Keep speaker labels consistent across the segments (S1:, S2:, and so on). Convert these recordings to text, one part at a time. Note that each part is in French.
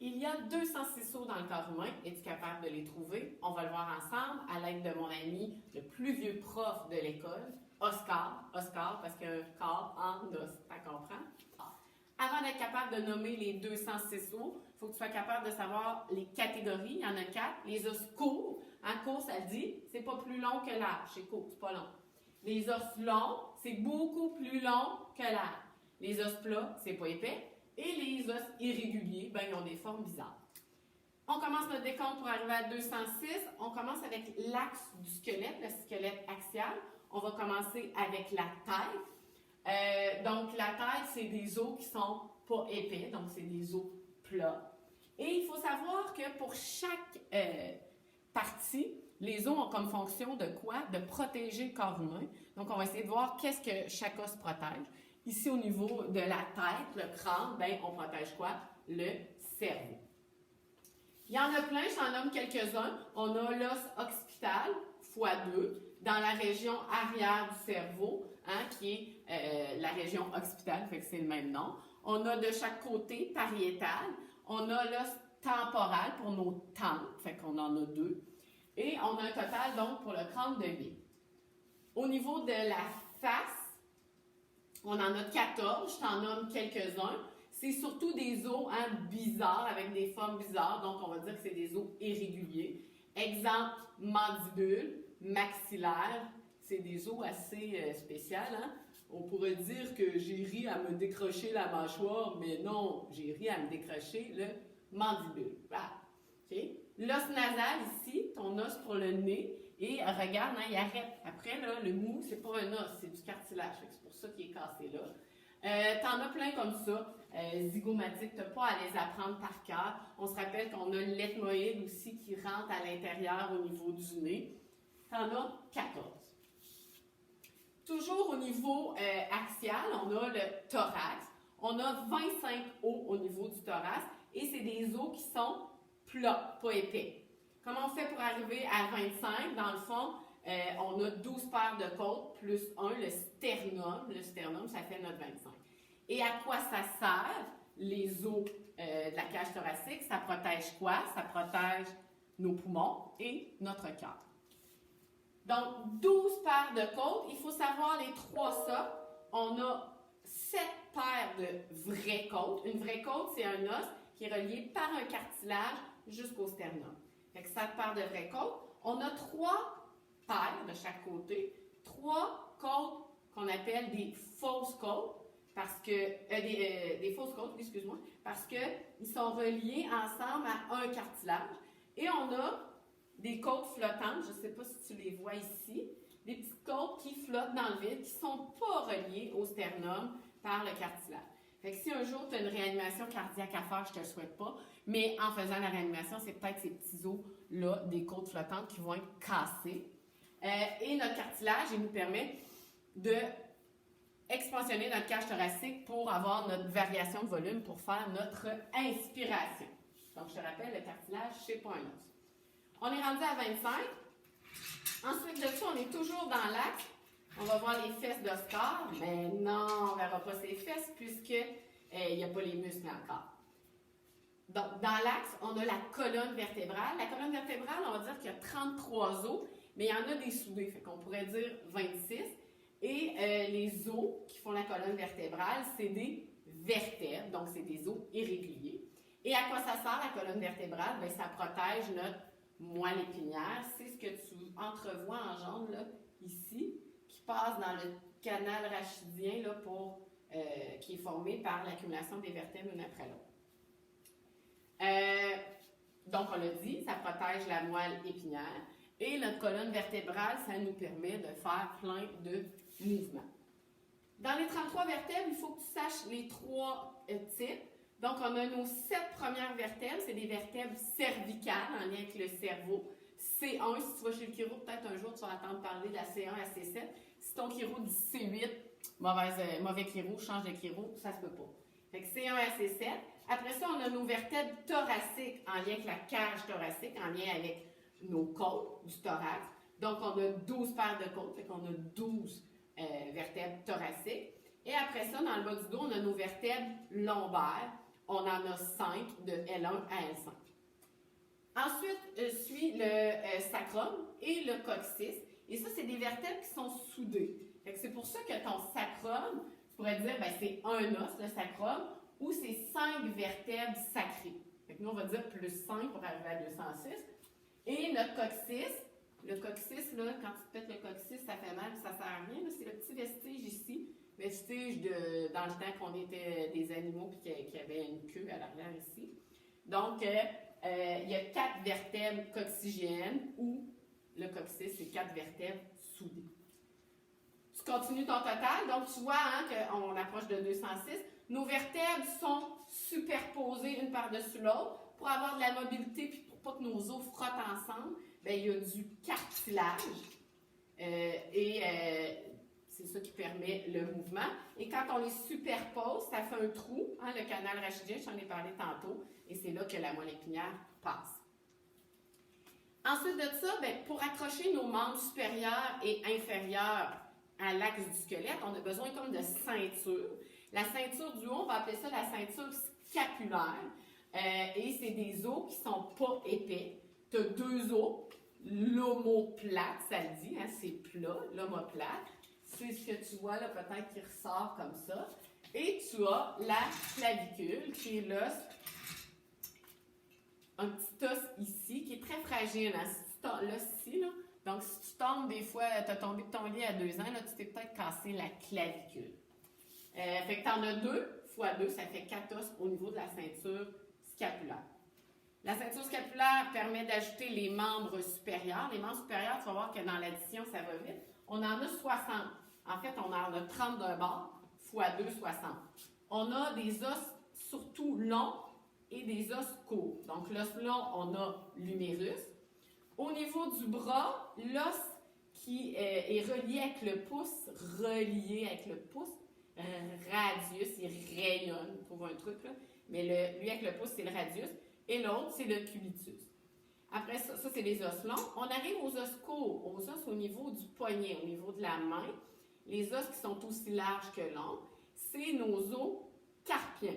S1: Il y a 206 os dans le corps humain. Es-tu capable de les trouver? On va le voir ensemble à l'aide de mon ami, le plus vieux prof de l'école, Oscar. Oscar, parce qu'un corps en os, tu comprends? Avant d'être capable de nommer les 206 os, il faut que tu sois capable de savoir les catégories. Il y en a 4. Les os courts. En court, ça le dit, c'est pas plus long que large. C'est court, c'est pas long. Les os longs, c'est beaucoup plus long que large. Les os plats, c'est pas épais. Et les os irréguliers, ben, ils ont des formes bizarres. On commence notre décompte pour arriver à 206. On commence avec l'axe du squelette, le squelette axial. On va commencer avec la tête. Donc, la tête, c'est des os qui sont pas épais, donc c'est des os plats. Et il faut savoir que pour chaque partie, les os ont comme fonction de quoi? De protéger le corps humain. Donc, on va essayer de voir qu'est-ce que chaque os protège. Ici, au niveau de la tête, le crâne, ben, on protège quoi? Le cerveau. Il y en a plein, je t'en nomme quelques-uns. On a l'os occipital, x2, dans la région arrière du cerveau, hein, qui est la région occipitale, fait que c'est le même nom. On a de chaque côté pariétal. On a l'os temporal pour nos tempes, fait qu'on en a 2. Et on a un total, donc, pour le crâne de 8. Au niveau de la face, on en a 14, je t'en nomme quelques-uns. C'est surtout des os hein, bizarres, avec des formes bizarres, donc on va dire que c'est des os irréguliers. Exemple, mandibule, maxillaire, c'est des os assez spéciaux. Hein? On pourrait dire que j'ai ri à me décrocher la mâchoire, mais non, j'ai ri à me décrocher le mandibule. Voilà. Okay? L'os nasal ici, ton os pour le nez, et regarde, hein, il arrête. Après, là, le mou, c'est pas un os, c'est du cartilage. C'est pour ça qu'il est cassé là. T'en as plein comme ça, zygomatiques, t'as pas à les apprendre par cœur. On se rappelle qu'on a l'ethmoïde aussi qui rentre à l'intérieur au niveau du nez. T'en as 14. Toujours au niveau axial, on a le thorax. On a 25 os au niveau du thorax et c'est des os qui sont plats, pas épais. Comment on fait pour arriver à 25? Dans le fond, on a 12 paires de côtes plus 1, le sternum. Le sternum, ça fait notre 25. Et à quoi ça sert, les os de la cage thoracique? Ça protège quoi? Ça protège nos poumons et notre cœur. Donc, 12 paires de côtes. Il faut savoir les 3 sortes. On a 7 paires de vraies côtes. Une vraie côte, c'est un os qui est relié par un cartilage jusqu'au sternum. Fait que 7 paires de vraies côtes. On a 3 paires de chaque côté. 3 côtes qu'on appelle des fausses côtes. Parce que, des fausses côtes, excuse-moi, parce qu'ils sont reliés ensemble à un cartilage. Et on a des côtes flottantes, je ne sais pas si tu les vois ici, des petites côtes qui flottent dans le vide, qui ne sont pas reliées au sternum par le cartilage. Fait que si un jour tu as une réanimation cardiaque à faire, je ne te le souhaite pas, mais en faisant la réanimation, c'est peut-être ces petits os-là, des côtes flottantes qui vont être cassées. Et notre cartilage, il nous permet de expansionner notre cage thoracique pour avoir notre variation de volume pour faire notre inspiration. Donc, je te rappelle, le cartilage, c'est pas un os. On est rendu à 25. Ensuite de ça, on est toujours dans l'axe. On va voir les fesses d'Oscar. Mais non, on ne verra pas ses fesses puisque il n'y a pas les muscles encore. Donc, dans l'axe, on a la colonne vertébrale. La colonne vertébrale, on va dire qu'il y a 33 os, mais il y en a des soudés. Fait qu'on pourrait dire 26. Et les os qui font la colonne vertébrale, c'est des vertèbres, donc c'est des os irréguliers. Et à quoi ça sert la colonne vertébrale? Bien, ça protège notre moelle épinière. C'est ce que tu entrevois en jaune, là, ici, qui passe dans le canal rachidien là, qui est formé par l'accumulation des vertèbres une après l'autre. Donc, on l'a dit, ça protège la moelle épinière. Et notre colonne vertébrale, ça nous permet de faire plein de mouvements. Dans les 33 vertèbres, il faut que tu saches les 3 types. Donc, on a nos 7 premières vertèbres, c'est des vertèbres cervicales en lien avec le cerveau. C1, si tu vas chez le chiro, peut-être un jour tu vas entendre parler de la C1 à C7. Si ton chiro dit C8, mauvais chiro, change de chiro, ça se peut pas. Fait que C1 à C7. Après ça, on a nos vertèbres thoraciques en lien avec la cage thoracique, en lien avec nos côtes du thorax. Donc, on a 12 paires de côtes, fait qu'on a 12 vertèbres thoraciques. Et après ça, dans le bas du dos, on a nos vertèbres lombaires on en a 5 de L1 à L5. Ensuite, suit le sacrum et le coccyx. Et ça, c'est des vertèbres qui sont soudées. C'est pour ça que ton sacrum, tu pourrais dire, ben, c'est un os, le sacrum, ou c'est 5 vertèbres sacrées. Fait que nous, on va dire plus 5 pour arriver à 206. Et le coccyx, là, quand tu pètes le coccyx, ça fait mal, ça ne sert à rien. C'est le petit vestige ici, vestige dans le temps qu'on était des animaux et qu'il y avait une queue à l'arrière ici. Donc, il y a 4 vertèbres coccygiennes ou le coccyx, c'est 4 vertèbres soudées. Tu continues ton total, donc tu vois hein, qu'on approche de 206. Nos vertèbres sont superposées une par-dessus l'autre pour avoir de la mobilité puis pour pas que nos os frottent ensemble. Bien, il y a du cartilage c'est ça qui permet le mouvement. Et quand on les superpose, ça fait un trou, hein, le canal rachidien, j'en ai parlé tantôt, et c'est là que la moelle épinière passe. Ensuite de ça, bien, pour accrocher nos membres supérieurs et inférieurs à l'axe du squelette, on a besoin comme de ceinture. La ceinture du haut, on va appeler ça la ceinture scapulaire. Et c'est des os qui ne sont pas épais. Tu as 2 os, l'omoplate, ça le dit, hein, c'est plat, l'omoplate. C'est ce que tu vois là, peut-être qui ressort comme ça. Et tu as la clavicule, qui est l'os, un petit os ici, qui est très fragile. Hein? Si l'os ici, là, donc si tu tombes des fois, tu as tombé de ton lit à 2 ans, là, tu t'es peut-être cassé la clavicule. Fait que tu en as 2 fois 2, ça fait 4 os au niveau de la ceinture scapulaire. La ceinture scapulaire permet d'ajouter les membres supérieurs. Les membres supérieurs, tu vas voir que dans l'addition, ça va vite. On en a 60. En fait, on en a 30 d'un bord, fois 2, 60. On a des os surtout longs et des os courts. Donc, l'os long, on a l'humérus. Au niveau du bras, l'os qui est relié avec le pouce, radius, il rayonne, trouve un truc, là. Mais lui avec le pouce, c'est le radius. Et l'autre, c'est le cubitus. Après ça, c'est les os longs. On arrive aux os courts, aux os au niveau du poignet, au niveau de la main. Les os qui sont aussi larges que longs, c'est nos os carpiens.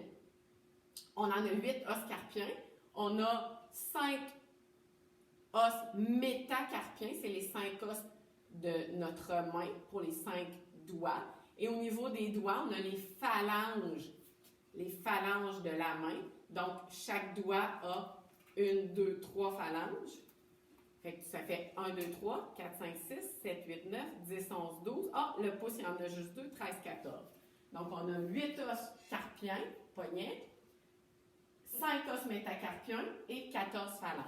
S1: On en a 8 os carpiens. On a 5 os métacarpiens, c'est les 5 os de notre main pour les 5 doigts. Et au niveau des doigts, on a les phalanges de la main. Donc, chaque doigt a 1, 2, 3 phalanges. Fait que ça fait 1, 2, 3, 4, 5, 6, 7, 8, 9, 10, 11, 12. Ah, le pouce, il y en a juste 2, 13, 14. Donc, on a 8 os carpiens, poignets, 5 os métacarpiens et 14 phalanges.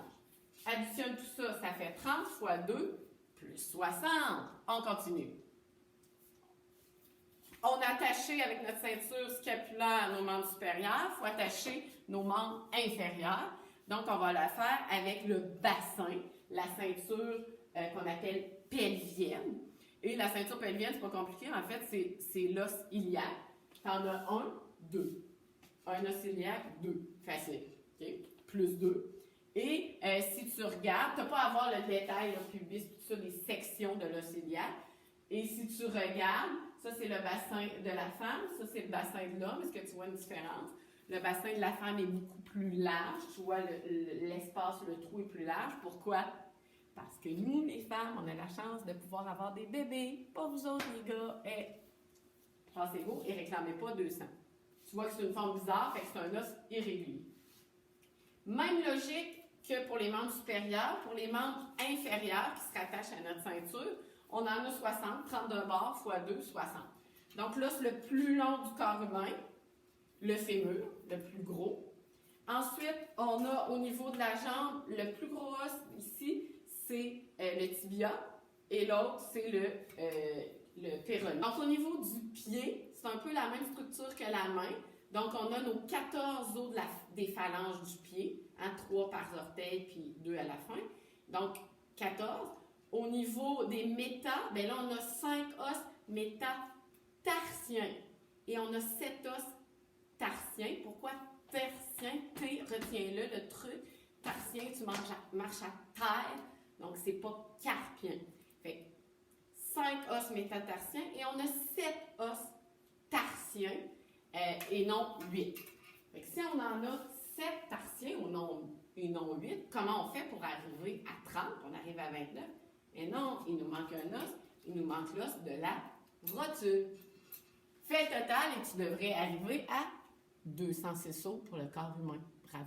S1: Additionne tout ça, ça fait 30 fois 2, plus 60. On continue. On a attaché avec notre ceinture scapulaire nos membres supérieurs. Il faut attacher nos membres inférieurs. Donc, on va la faire avec le bassin, la ceinture qu'on appelle pelvienne. Et la ceinture pelvienne, c'est pas compliqué. En fait, c'est l'os iliaque. Tu en as 1, 2. Un os iliaque, 2. Facile. Okay? Plus 2. Et si tu regardes, tu n'as pas à voir le détail, le pubis, tout ça, les sections de l'os iliaque. Et si tu regardes, ça c'est le bassin de la femme, ça c'est le bassin de l'homme. Est-ce que tu vois une différence? Le bassin de la femme est beaucoup plus large. Tu vois, l'espace, le trou est plus large. Pourquoi? Parce que nous, les femmes, on a la chance de pouvoir avoir des bébés. Pas vous autres, les gars. Passez-vous et réclamez pas 200. Tu vois que c'est une forme bizarre, fait que c'est un os irrégulier. Même logique que pour les membres supérieurs. Pour les membres inférieurs qui se rattachent à notre ceinture, on en a 60, 30 d'un bord, fois 2, 60. Donc, l'os le plus long du corps humain, le fémur, le plus gros. Ensuite, on a au niveau de la jambe, le plus gros os ici, c'est le tibia, et l'autre, c'est le péroné. Donc, au niveau du pied, c'est un peu la même structure que la main. Donc, on a nos 14 os des phalanges du pied, hein, 3 par orteil, puis 2 à la fin. Donc, 14. Au niveau des métas, bien là, on a 5 os métatarsiens. Et on a 7 os tarsiens. Pourquoi tarsien? T, retiens-le, le truc. Tarsien, tu marches à terre. Donc, c'est pas carpien. Fait 5 os métatarsiens. Et on a 7 os tarsiens et non 8. Fait que si on en a 7 tarsiens au nombre et non 8, comment on fait pour arriver à 30? On arrive à 29. Et non, il nous manque un os. Il nous manque l'os de la rotule. Fais le total et tu devrais arriver à 206 os pour le corps humain.